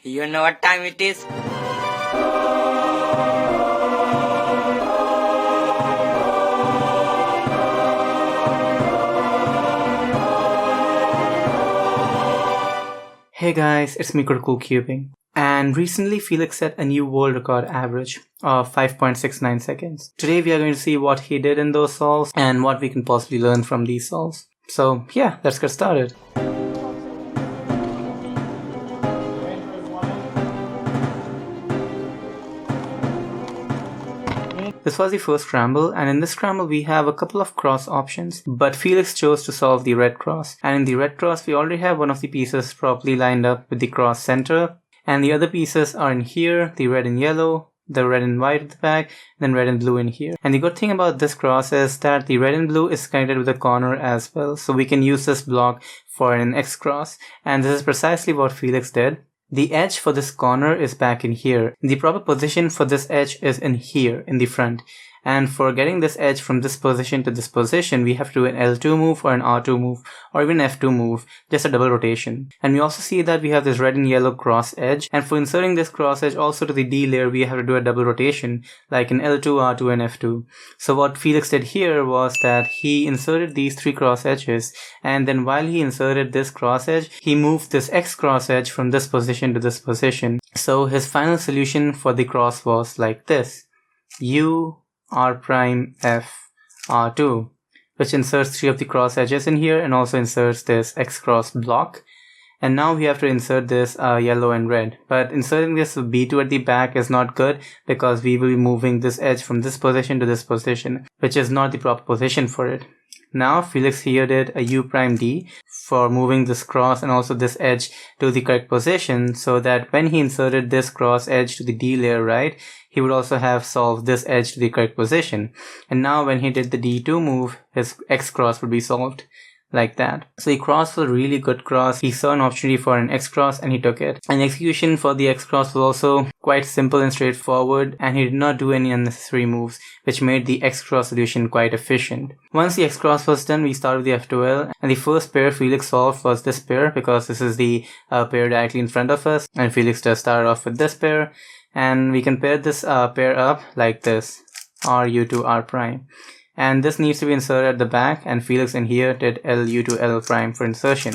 You know what time it is? Hey guys, it's me CriticalCubing, and recently Felix set a new world record average of 5.69 seconds. Today we are going to see what he did in those solves and what we can possibly learn from these solves. So yeah, let's get started. This was the first scramble, and in this scramble we have a couple of cross options, but Felix chose to solve the red cross, and in the red cross we already have one of the pieces properly lined up with the cross center, and the other pieces are in here, the red and yellow, the red and white at the back, then red and blue in here. And the good thing about this cross is that the red and blue is connected with the corner as well, so we can use this block for an X cross, and this is precisely what Felix did. The edge for this corner is back in here. The proper position for this edge is in here, in the front. And for getting this edge from this position to this position, we have to do an L2 move or an R2 move or even F2 move, just a double rotation. And we also see that we have this red and yellow cross edge. And for inserting this cross edge also to the D layer, we have to do a double rotation, like an L2, R2, and F2. So what Felix did here was that he inserted these three cross edges, and then while he inserted this cross edge, he moved this X cross edge from this position to this position. So his final solution for the cross was like this: U R prime F R2, which inserts three of the cross edges in here and also inserts this X cross block. And now we have to insert this yellow and red. But inserting this B2 at the back is not good because we will be moving this edge from this position to this position, which is not the proper position for it. Now Felix here did a U prime D for moving this cross and also this edge to the correct position, so that when he inserted this cross edge to the D layer, right, he would also have solved this edge to the correct position. And now when he did the D2 move, his X cross would be solved like that. So the cross was a really good cross. He saw an opportunity for an X cross and he took it. And the execution for the X cross was also quite simple and straightforward, and he did not do any unnecessary moves, which made the X cross solution quite efficient. Once the X cross was done, we started with the F2L, and the first pair Felix solved was this pair because this is the pair directly in front of us, and Felix just started off with this pair, and we can pair this pair up like this, RU to R prime. And this needs to be inserted at the back, and Felix in here did LU to L prime for insertion.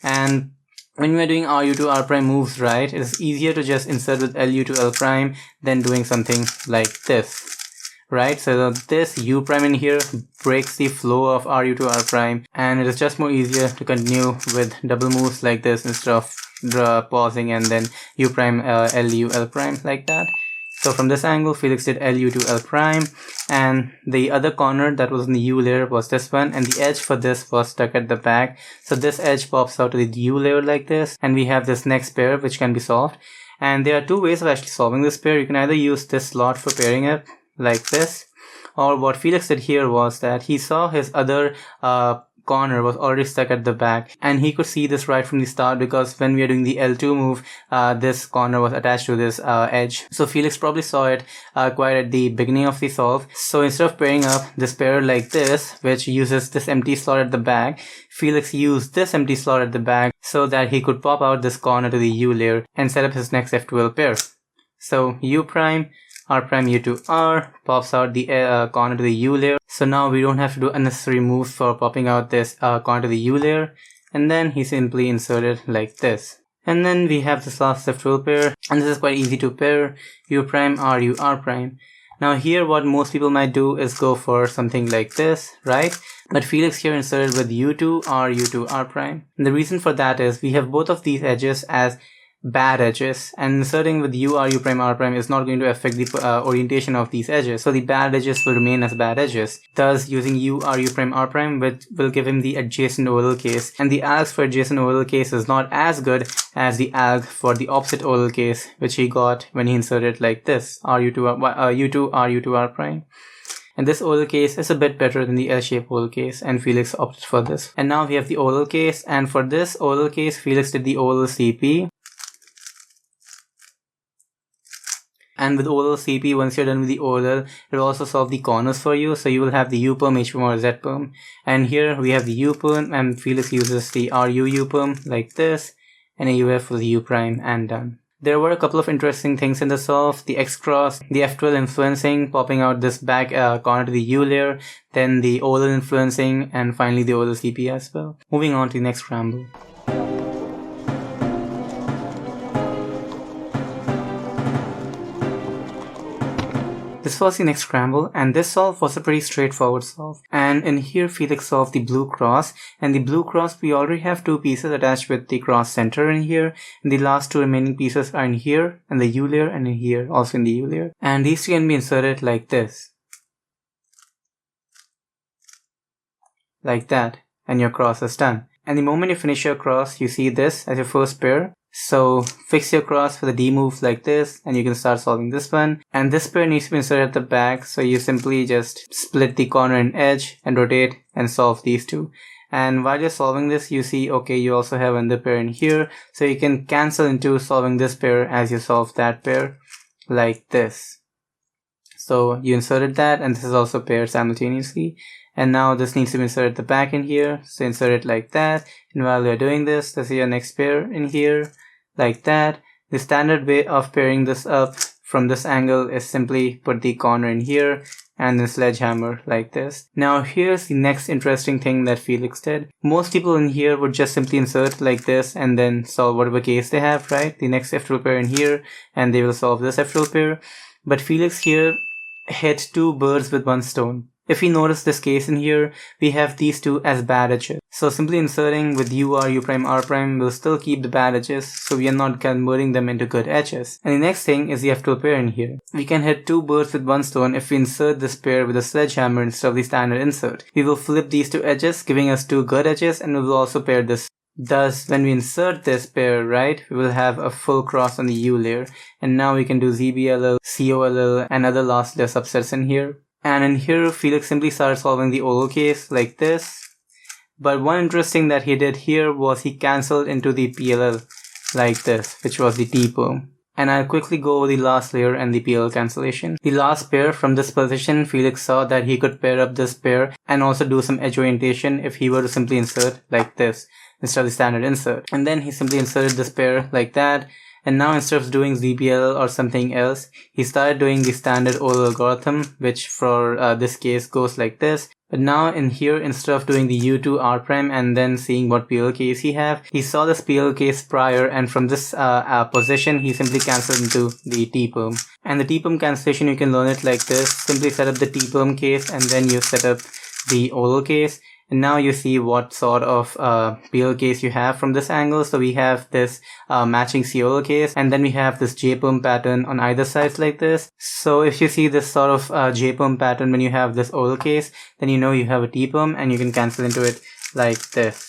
And when we are doing RU to R prime moves, right, it is easier to just insert with LU to L prime than doing something like this, right? So this U prime in here breaks the flow of RU to R prime, and it is just more easier to continue with double moves like this instead of pausing and then U prime LU L prime like that. So from this angle, Felix did LU to L prime, and the other corner that was in the U layer was this one, and the edge for this was stuck at the back. So this edge pops out to the U layer like this, and we have this next pair which can be solved. And there are two ways of actually solving this pair. You can either use this slot for pairing it like this, or what Felix did here was that he saw his other corner was already stuck at the back, and he could see this right from the start because when we are doing the L2 move, this corner was attached to this edge. So Felix probably saw it quite at the beginning of the solve. So instead of pairing up this pair like this, which uses this empty slot at the back, Felix used this empty slot at the back so that he could pop out this corner to the U layer and set up his next F2L pair. So U prime R prime U to R pops out the corner to the U layer. So now we don't have to do unnecessary moves for popping out this corner to the U layer. And then he simply inserted like this. And then we have this last F2L pair. And this is quite easy to pair. U prime R U R prime. Now here what most people might do is go for something like this, right? But Felix here inserted with U2 R U to R prime. And the reason for that is we have both of these edges as bad edges, and inserting with U, R, U prime, R prime is not going to affect the orientation of these edges, so the bad edges will remain as bad edges. Thus, using U, R, U prime, R prime will give him the adjacent OLL case, and the alg for adjacent OLL case is not as good as the alg for the opposite OLL case, which he got when he inserted like this, U2, R, U to R prime. And this OLL case is a bit better than the L-shaped OLL case, and Felix opted for this. And now we have the OLL case, and for this OLL case, Felix did the OLL CP. And with OLL CP, once you're done with the OLL, it will also solve the corners for you. So you will have the U perm, H perm, or Z perm. And here we have the U perm, and Felix uses the RU U perm like this, and a UF for the U prime, and done. There were a couple of interesting things in the solve: the X cross, the F12 influencing, popping out this back corner to the U layer, then the OLL influencing, and finally the OLL CP as well. Moving on to the next scramble. This was the next scramble, and this solve was a pretty straightforward solve. And in here, Feliks solved the blue cross, and the blue cross, we already have two pieces attached with the cross center in here, and the last two remaining pieces are in here, and the U layer, and in here, also in the U layer. And these two can be inserted like this. Like that, and your cross is done. And the moment you finish your cross, you see this as your first pair. So fix your cross for the D move like this, and you can start solving this one. And this pair needs to be inserted at the back, so you simply just split the corner and edge and rotate and solve these two. And while you're solving this, you see, okay, you also have another pair in here, so you can cancel into solving this pair as you solve that pair like this. So you inserted that, and this is also paired simultaneously. And now this needs to be inserted at the back in here, so insert it like that. And while you're doing this is your next pair in here, like that. The standard way of pairing this up from this angle is simply put the corner in here and then sledgehammer like this. Now here's the next interesting thing that Feliks did. Most people in here would just simply insert like this and then solve whatever case they have, right? The next F12 pair in here, and they will solve this F12 pair. But Feliks here hit two birds with one stone. If we notice this case in here, we have these two as bad edges. So simply inserting with UR, U prime, R prime will still keep the bad edges, so we are not converting them into good edges. And the next thing is the F12 pair in here. We can hit two birds with one stone if we insert this pair with a sledgehammer instead of the standard insert. We will flip these two edges, giving us two good edges, and we will also pair this. Thus, when we insert this pair, right, we will have a full cross on the U layer. And now we can do ZBLL, COLL, and other last layer subsets in here. And in here, Feliks simply started solving the OLL case like this. But one interesting that he did here was he cancelled into the PLL like this, which was the T-perm. And I'll quickly go over the last layer and the PLL cancellation. The last pair, from this position, Feliks saw that he could pair up this pair and also do some edge orientation if he were to simply insert like this instead of the standard insert. And then he simply inserted this pair like that. And now instead of doing ZBL or something else, he started doing the standard OLL algorithm, which for this case goes like this. But now in here, instead of doing the U2 R prime and then seeing what PLL case he have, he saw this PLL case prior, and from this position, he simply cancelled into the T-perm. And the T-perm cancellation, you can learn it like this. Simply set up the T-perm case and then you set up the OLL case. And now you see what sort of PLL case you have from this angle. So we have this matching COL case, and then we have this J-perm pattern on either sides like this. So if you see this sort of J-perm pattern when you have this OLL case, then you know you have a T-perm, and you can cancel into it like this.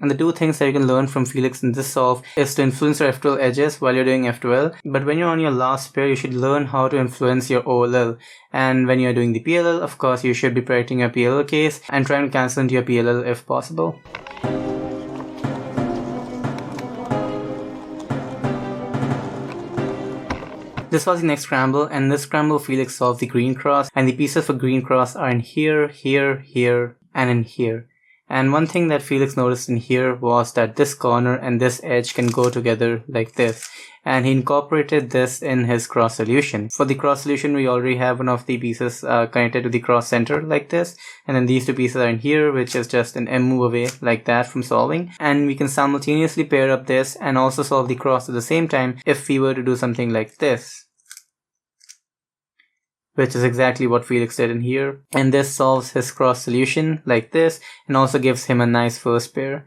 And the two things that you can learn from Feliks in this solve is to influence your F12 edges while you're doing F12. But when you're on your last pair, you should learn how to influence your OLL. And when you're doing the PLL, of course, you should be predicting your PLL case and trying to cancel into your PLL if possible. This was the next scramble, and in this scramble Feliks solved the green cross, and the pieces for green cross are in here, here, here, and in here. And one thing that Feliks noticed in here was that this corner and this edge can go together like this. And he incorporated this in his cross solution. For the cross solution, we already have one of the pieces connected to the cross center like this. And then these two pieces are in here, which is just an M move away like that from solving. And we can simultaneously pair up this and also solve the cross at the same time if we were to do something like this, which is exactly what Feliks did in here. And this solves his cross solution like this and also gives him a nice first pair.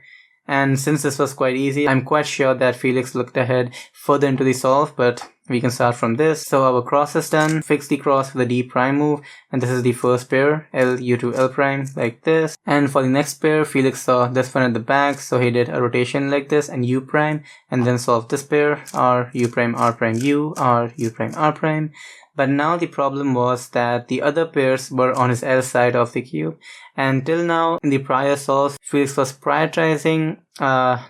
And since this was quite easy, I'm quite sure that Feliks looked ahead further into the solve, but we can start from this. So our cross is done. Fix the cross with the D prime move, and this is the first pair, L, U2, L prime, like this. And for the next pair, Feliks saw this one at the back, so he did a rotation like this and U prime, and then solved this pair, R, U prime, R prime, U, R, U prime, R prime. But now the problem was that the other pairs were on his L side of the cube. And till now, in the prior solves, Feliks was prioritizing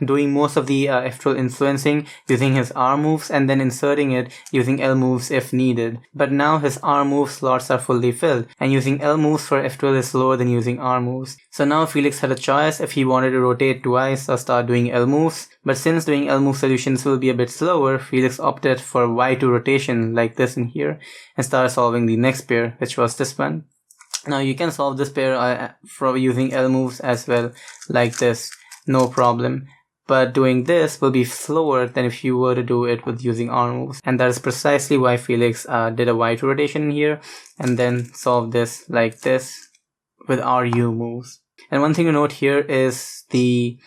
doing most of the F12 influencing using his R moves and then inserting it using L moves if needed. But now his R move slots are fully filled, and using L moves for F12 is slower than using R moves. So now Feliks had a choice if he wanted to rotate twice or start doing L moves. But since doing L move solutions will be a bit slower, Feliks opted for Y2 rotation like this in here and started solving the next pair, which was this one. Now you can solve this pair for using L moves as well, like this, no problem. But doing this will be slower than if you were to do it with using R moves. And that is precisely why Feliks did a Y2 rotation here and then solved this like this with RU moves. And one thing to note here is the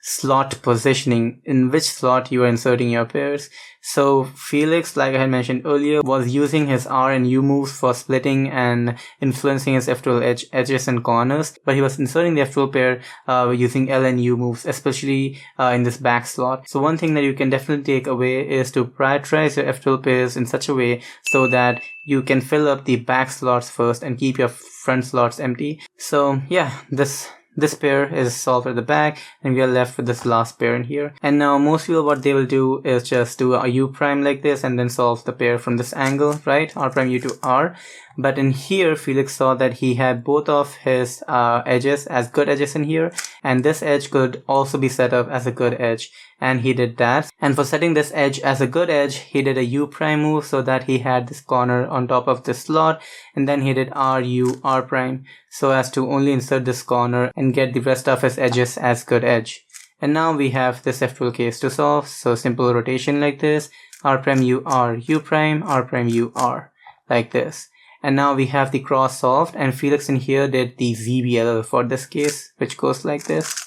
slot positioning, in which slot you are inserting your pairs. So Feliks, like I had mentioned earlier, was using his R and U moves for splitting and influencing his F12 edges and corners, but he was inserting the F12 pair using L and U moves, especially in this back slot. So one thing that you can definitely take away is to prioritize your F12 pairs in such a way so that you can fill up the back slots first and keep your front slots empty. So yeah, this pair is solved at the back, and we are left with this last pair in here. And now most people, what they will do is just do a U prime like this and then solve the pair from this angle, right? R prime U to R. But in here, Feliks saw that he had both of his edges as good edges in here, and this edge could also be set up as a good edge. And he did that. And for setting this edge as a good edge, he did a U prime move so that he had this corner on top of this slot. And then he did R, U, R prime so as to only insert this corner and get the rest of his edges as good edge. And now we have this F12 case to solve. So simple rotation like this, R prime U, R, U prime, R prime U, R, like this. And now we have the cross solved, and Feliks in here did the ZBLL for this case, which goes like this.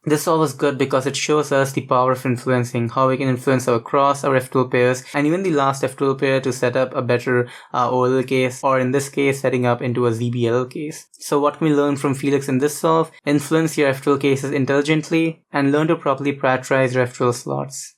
This solve was good because it shows us the power of influencing, how we can influence our cross, our F12 pairs, and even the last F12 pair to set up a better OLL case, or in this case, setting up into a ZBLL case. So what can we learn from Feliks in this solve? Influence your F12 cases intelligently, and learn to properly prioritize your F12 slots.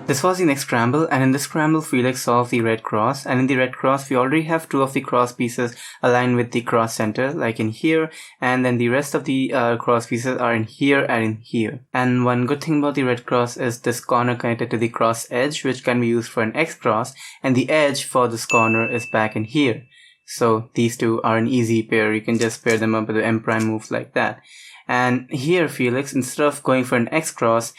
This was the next scramble, and in this scramble Feliks solved the red cross, and in the red cross we already have two of the cross pieces aligned with the cross center, like in here, and then the rest of the cross pieces are in here and in here. And one good thing about the red cross is this corner connected to the cross edge, which can be used for an X cross, and the edge for this corner is back in here. So these two are an easy pair, you can just pair them up with the M prime move like that. And here Feliks, instead of going for an X cross,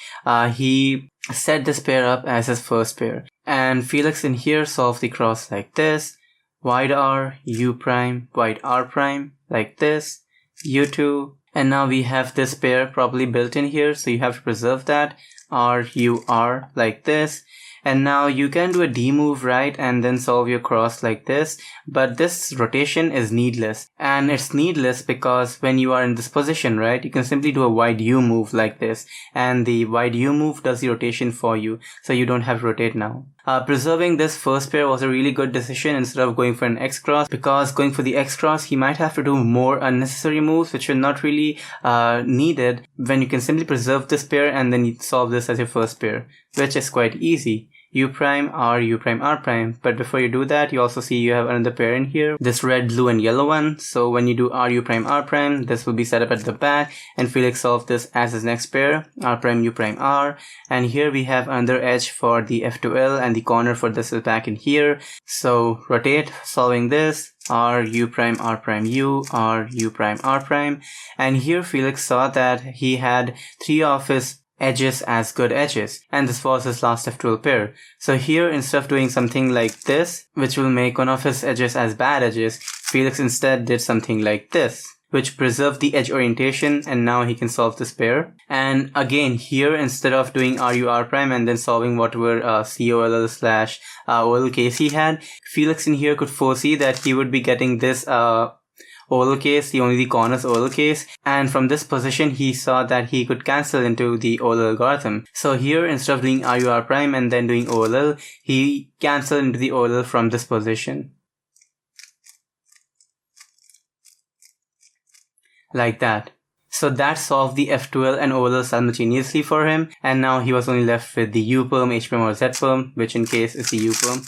he set this pair up as his first pair. And Feliks in here solved the cross like this, wide R, U prime, wide R prime, like this, U2. And now we have this pair properly built in here, so you have to preserve that, R, U, R, like this. And now you can do a D move, right, and then solve your cross like this, but this rotation is needless. And it's needless because when you are in this position, right, you can simply do a wide U move like this, and the wide U move does the rotation for you, so you don't have to rotate now. Preserving this first pair was a really good decision instead of going for an X cross, because going for the X cross he might have to do more unnecessary moves which are not really needed, when you can simply preserve this pair and then you solve this as your first pair, which is quite easy. U prime, R, U prime, R prime. But before you do that, you also see you have another pair in here, this red, blue and yellow one. So when you do R, U prime, R prime, this will be set up at the back, and Feliks solved this as his next pair, R prime, U prime, R. And here we have another edge for the F2L, and the corner for this is back in here. So rotate, solving this, R, U prime, R prime, U, R, U prime, R prime. And here Feliks saw that he had three of his edges as good edges, and this was his last F12 pair. So here, instead of doing something like this, which will make one of his edges as bad edges, Feliks instead did something like this, which preserved the edge orientation, and now he can solve this pair. And again, here, instead of doing RU R prime and then solving whatever COLL slash OLL case he had, Feliks in here could foresee that he would be getting this OLL case, the only the corners OLL case, and from this position he saw that he could cancel into the OLL algorithm. So here, instead of doing RU R prime and then doing OLL, he cancelled into the OLL from this position. like that. So that solved the F12 and OLL simultaneously for him, and now he was only left with the U perm, H perm or Z perm, which in case is the U perm.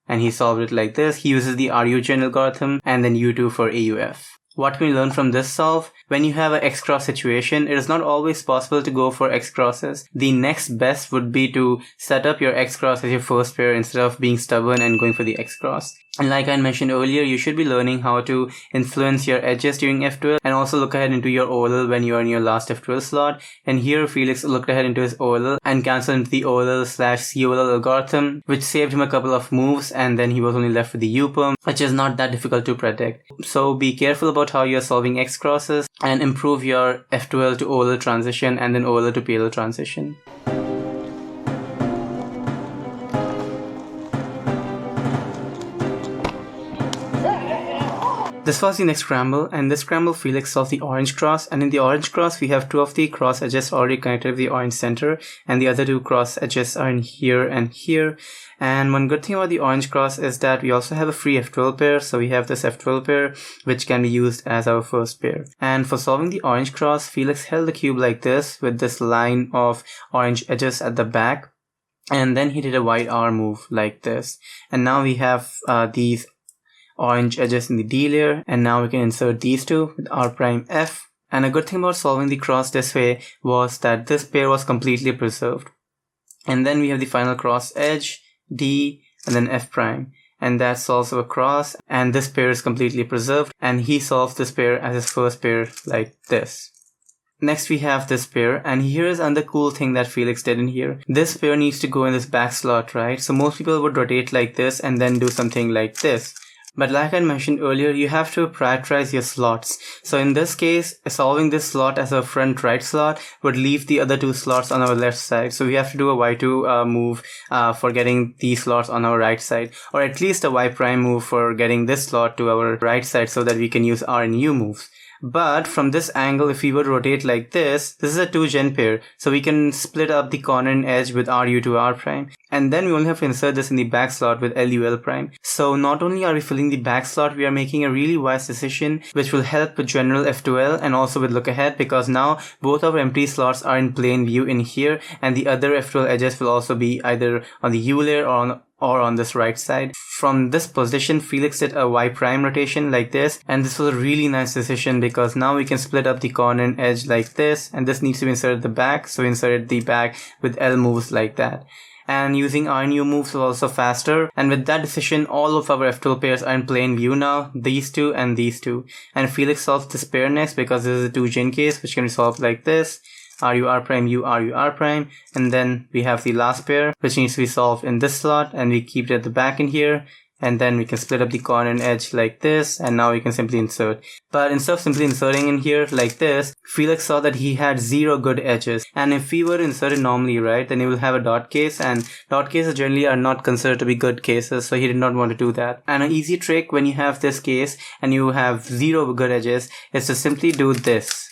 And he solved it like this. He uses the RUGen algorithm and then U2 for AUF. What can we learn from this solve? When you have an X cross situation, it is not always possible to go for X crosses. The next best would be to set up your X cross as your first pair instead of being stubborn and going for the X cross. And like I mentioned earlier, you should be learning how to influence your edges during F12 and also look ahead into your OLL when you are in your last F12 slot. And here Feliks looked ahead into his OLL and cancelled into the OLL/COLL algorithm, which saved him a couple of moves, and then he was only left with the U perm, which is not that difficult to predict. So be careful about how you are solving X crosses and improve your F12 to OLL transition and then OLL to PLL transition. This was the next scramble, and this scramble Feliks solved the orange cross, and in the orange cross we have two of the cross edges already connected with the orange center, and the other two cross edges are in here and here. And one good thing about the orange cross is that we also have a free F12 pair, so we have this F12 pair which can be used as our first pair. And for solving the orange cross, Feliks held the cube like this with this line of orange edges at the back, and then he did a white R move like this. And now we have these orange edges in the D layer, and now we can insert these two with R prime F. And a good thing about solving the cross this way was that this pair was completely preserved. And then we have the final cross edge, D, and then F prime. And that solves our cross, and this pair is completely preserved, and he solves this pair as his first pair like this. Next we have this pair, and here is another cool thing that Feliks did in here. This pair needs to go in this back slot, right? So most people would rotate like this and then do something like this. But like I mentioned earlier, you have to prioritize your slots. So in this case, solving this slot as a front right slot would leave the other two slots on our left side. So we have to do a Y2 move for getting these slots on our right side, or at least a Y prime move for getting this slot to our right side so that we can use R and U moves. But from this angle, if we were to rotate like this is a 2-gen pair, so we can split up the corner and edge with RU to R prime, and then we only have to insert this in the back slot with LUL prime. So not only are we filling the back slot, we are making a really wise decision which will help with general F2L and also with look ahead, because now both our empty slots are in plain view in here, and the other F2L edges will also be either on the U layer or on this right side. From this position, Feliks did a Y prime rotation like this, and this was a really nice decision because now we can split up the corner and edge like this, and this needs to be inserted at the back, so we inserted the back with L moves like that. And using R and U moves was also faster, and with that decision all of our F12 pairs are in plain view now, these two and these two. And Feliks solved this pair next because this is a 2-gen case which can be solved like this. RU R prime U RU R prime, and then we have the last pair which needs to be solved in this slot, and we keep it at the back in here, and then we can split up the corner and edge like this, and now we can simply insert. But instead of simply inserting in here like this, Feliks saw that he had 0 good edges, and if we were to insert it normally, right, then he will have a dot case, and dot cases generally are not considered to be good cases, so he did not want to do that. And an easy trick when you have this case and you have 0 good edges is to simply do this,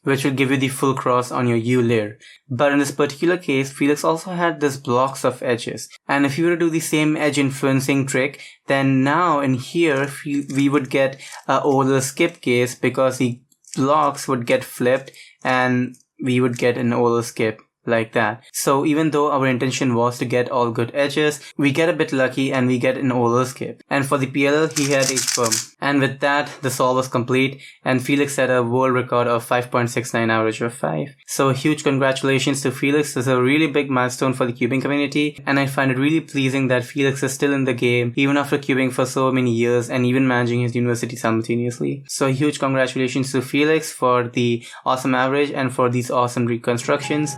which will give you the full cross on your U layer. But in this particular case, Feliks also had this blocks of edges. And if you were to do the same edge influencing trick, then now in here, we would get a OLL skip case because the blocks would get flipped and we would get an OLL skip like that. So even though our intention was to get all good edges, we get a bit lucky and we get an OLL skip. And for the PLL, he had H perm. And with that, the solve was complete, and Feliks set a world record of 5.69 average of 5. So huge congratulations to Feliks. This is a really big milestone for the cubing community, and I find it really pleasing that Feliks is still in the game even after cubing for so many years and even managing his university simultaneously. So huge congratulations to Feliks for the awesome average and for these awesome reconstructions.